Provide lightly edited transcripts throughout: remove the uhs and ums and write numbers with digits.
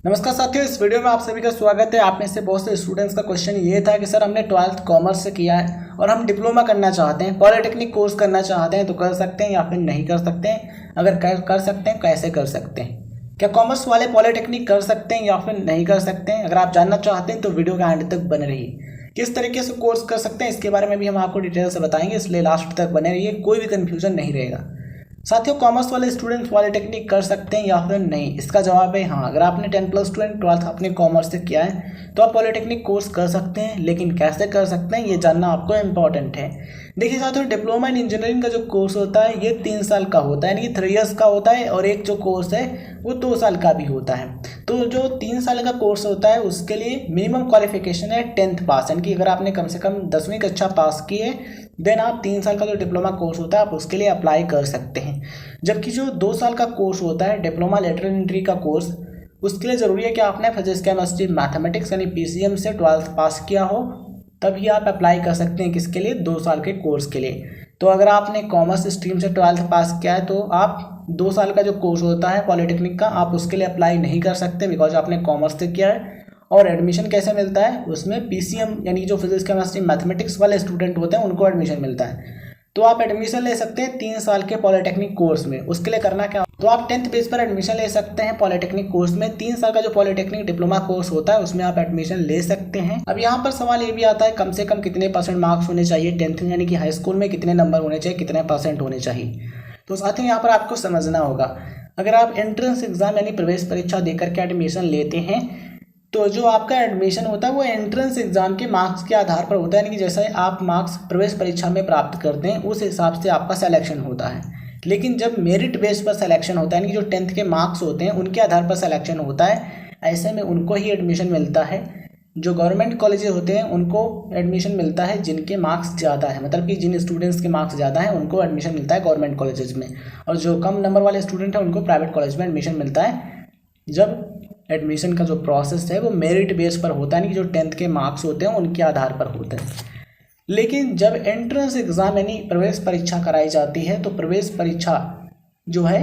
नमस्कार साथियों, इस वीडियो में आप सभी का स्वागत है। आप में से बहुत से स्टूडेंट्स का क्वेश्चन ये था कि सर हमने 12th कॉमर्स से किया है और हम डिप्लोमा करना चाहते हैं, पॉलिटेक्निक कोर्स करना चाहते हैं, तो कर सकते हैं या फिर नहीं कर सकते हैं। अगर कर सकते हैं कैसे कर सकते हैं, क्या कॉमर्स वाले पॉलिटेक्निक कर सकते हैं या फिर नहीं कर सकते हैं। अगर आप जानना चाहते हैं तो वीडियो का एंड तक बने रहिए। किस तरीके से कोर्स कर सकते हैं इसके बारे में भी हम आपको डिटेल से बताएंगे, इसलिए लास्ट तक बने रहिए, कोई भी कन्फ्यूजन नहीं रहेगा। साथियों, कॉमर्स वाले स्टूडेंट पॉलिटेक्निक कर सकते हैं या फिर नहीं, इसका जवाब है हाँ। अगर आपने 10+2 एंड 12th अपने कॉमर्स से किया है तो आप पॉलिटेक्निक कोर्स कर सकते हैं, लेकिन कैसे कर सकते हैं ये जानना आपको इम्पॉर्टेंट है। देखिए साथियों, डिप्लोमा इन इंजीनियरिंग का जो कोर्स होता है ये 3 साल का होता है, यानी कि 3 years का होता है, और एक जो कोर्स है वो 2 साल का भी होता है। तो जो 3 साल का कोर्स होता है उसके लिए मिनिमम क्वालिफिकेशन है 10th पास, यानी कि अगर आपने कम से कम 10वीं कक्षा पास की है देन आप 3 साल का जो डिप्लोमा कोर्स होता है आप उसके लिए अप्लाई कर सकते हैं। जबकि जो 2 साल का कोर्स होता है डिप्लोमा लेटरल एंट्री का कोर्स, उसके लिए ज़रूरी है कि आपने फिजिक्स केमिस्ट्री मैथमेटिक्स यानी PCM से 12th पास किया हो, तभी आप अप्लाई कर सकते हैं किसके लिए, 2 साल के कोर्स के लिए। तो अगर आपने कॉमर्स स्ट्रीम से 12th पास किया है तो आप 2 साल का जो कोर्स होता है पॉलिटेक्निक का आप उसके लिए अप्लाई नहीं कर सकते, बिकॉज आपने कॉमर्स से किया है। और एडमिशन कैसे मिलता है, उसमें PCM यानी जो फिजिक्स केमिस्ट्री मैथमेटिक्स वाले स्टूडेंट होते हैं उनको एडमिशन मिलता है। तो आप एडमिशन ले सकते हैं 3 साल के पॉलिटेक्निक कोर्स में। उसके लिए करना क्या, तो आप 10th बेस पर एडमिशन ले सकते हैं पॉलिटेक्निक कोर्स में। 3 साल का जो पॉलिटेक्निक डिप्लोमा कोर्स होता है उसमें आप एडमिशन ले सकते हैं। अब यहाँ पर सवाल ये भी आता है कम से कम कितने % मार्क्स होने चाहिए 10th में, यानी कि हाई स्कूल में कितने नंबर होने चाहिए, कितने % होने चाहिए। तो साथियों यहाँ पर आपको समझना होगा, अगर आप एंट्रेंस एग्जाम यानी प्रवेश परीक्षा देकर के एडमिशन लेते हैं तो जो आपका एडमिशन होता है वो एंट्रेंस एग्जाम के मार्क्स के आधार पर होता है, यानी कि जैसे आप मार्क्स प्रवेश परीक्षा में प्राप्त करते हैं उस हिसाब से आपका सिलेक्शन होता है। लेकिन जब मेरिट बेस पर सिलेक्शन होता है, यानी कि जो 10th के मार्क्स होते हैं उनके आधार पर सिलेक्शन होता है, ऐसे में उनको ही एडमिशन मिलता है। जो गवर्नमेंट कॉलेजेस होते हैं उनको एडमिशन मिलता है जिनके मार्क्स ज़्यादा है, मतलब कि जिन स्टूडेंट्स के मार्क्स ज़्यादा हैं उनको एडमिशन मिलता है गवर्नमेंट कॉलेजेस में, और जो कम नंबर वाले स्टूडेंट हैं उनको प्राइवेट कॉलेज में एडमिशन मिलता है। जब एडमिशन का जो प्रोसेस है वो मेरिट बेस पर होता है, यानी कि जो 10th के मार्क्स होते हैं उनके आधार पर होते हैं। लेकिन जब एंट्रेंस एग्ज़ाम यानी प्रवेश परीक्षा कराई जाती है तो प्रवेश परीक्षा जो है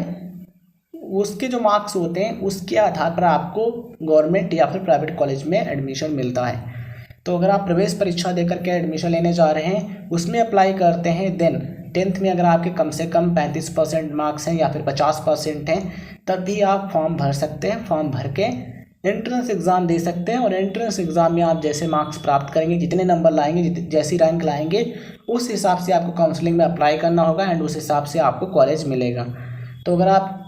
उसके जो मार्क्स होते हैं उसके आधार पर आपको गवर्नमेंट या फिर प्राइवेट कॉलेज में एडमिशन मिलता है। तो अगर आप प्रवेश परीक्षा देकर के एडमिशन लेने जा रहे हैं, उसमें अप्लाई करते हैं, देन 10th में अगर आपके कम से कम 35% मार्क्स हैं या फिर 50% हैं, तभी आप फॉर्म भर सकते हैं। फॉर्म भर के एंट्रेंस एग्ज़ाम दे सकते हैं, और एंट्रेंस एग्ज़ाम में आप जैसे मार्क्स प्राप्त करेंगे, जितने नंबर लाएंगे, जैसी रैंक लाएंगे, उस हिसाब से आपको काउंसलिंग में अप्लाई करना होगा एंड उस हिसाब से आपको कॉलेज मिलेगा। तो अगर आप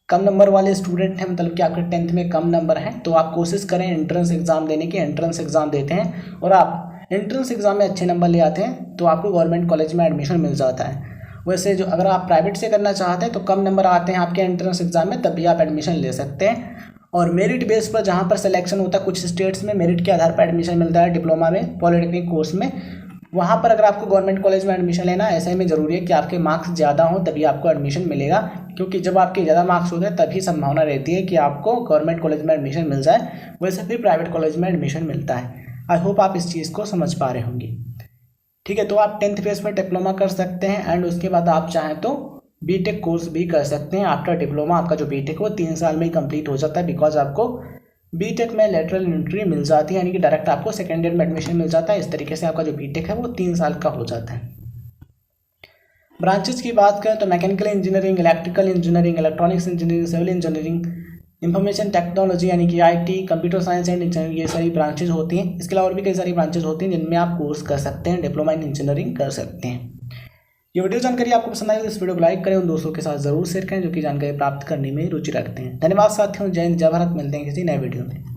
कम नंबर वाले स्टूडेंट हैं, मतलब कि आपके 10th में कम नंबर हैं, तो आप कोशिश करें एंट्रेंस एग्ज़ाम देने की। एंट्रेंस एग्ज़ाम देते हैं और आप एंट्रेंस एग्ज़ाम में अच्छे नंबर ले आते हैं तो आपको गवर्नमेंट कॉलेज में एडमिशन मिल जाता है। वैसे जो अगर आप प्राइवेट से करना चाहते हैं तो कम नंबर आते हैं आपके एंट्रेंस एग्ज़ाम में, तभी आप एडमिशन ले सकते हैं। और मेरिट बेस पर जहाँ पर सिलेक्शन होता है, कुछ स्टेट्स में मेरिट के आधार पर एडमिशन मिलता है डिप्लोमा में, पॉलिटेक्निक कोर्स में, वहाँ पर अगर आपको गवर्नमेंट कॉलेज में एडमिशन लेना है, ऐसे में ज़रूरी है कि आपके मार्क्स ज़्यादा हों तभी आपको एडमिशन मिलेगा, क्योंकि जब आपके ज़्यादा मार्क्स होते हैं तभी संभावना रहती है कि आपको गवर्नमेंट कॉलेज में एडमिशन मिल जाए, वैसे फिर प्राइवेट कॉलेज में एडमिशन मिलता है। आई होप आप इस चीज़ को समझ पा रहे होंगे। ठीक है, तो आप 10th बेस पर डिप्लोमा कर सकते हैं एंड उसके बाद आप चाहें तो बीटेक कोर्स भी कर सकते हैं। आफ्टर डिप्लोमा आपका जो बीटेक वो 3 साल में ही कंप्लीट हो जाता है, बिकॉज आपको बीटेक में लेटरल एंट्री मिल जाती है, यानी कि डायरेक्ट आपको सेकेंड ईयर में एडमिशन मिल जाता है। इस तरीके से आपका जो बीटेक है वो 3 साल का हो जाता है। ब्रांचेज की बात करें तो mechanical engineering, electrical engineering, electronics engineering, civil engineering, information technology यानी कि IT, computer science and engineering, ये सारी ब्रांचेज होती हैं। इसके अलावा और भी कई सारी ब्रांचेज होती हैं जिनमें आप कोर्स कर सकते हैं, डिप्लोमा इन इंजीनियरिंग कर सकते हैं। ये वीडियो जानकारी आपको पसंद आई तो इस वीडियो को लाइक करें, उन दोस्तों के साथ जरूर शेयर करें जो कि जानकारी प्राप्त करने में रुचि रखते हैं। धन्यवाद साथियों, जय हिंद, जय भारत। मिलते हैं किसी नए वीडियो में।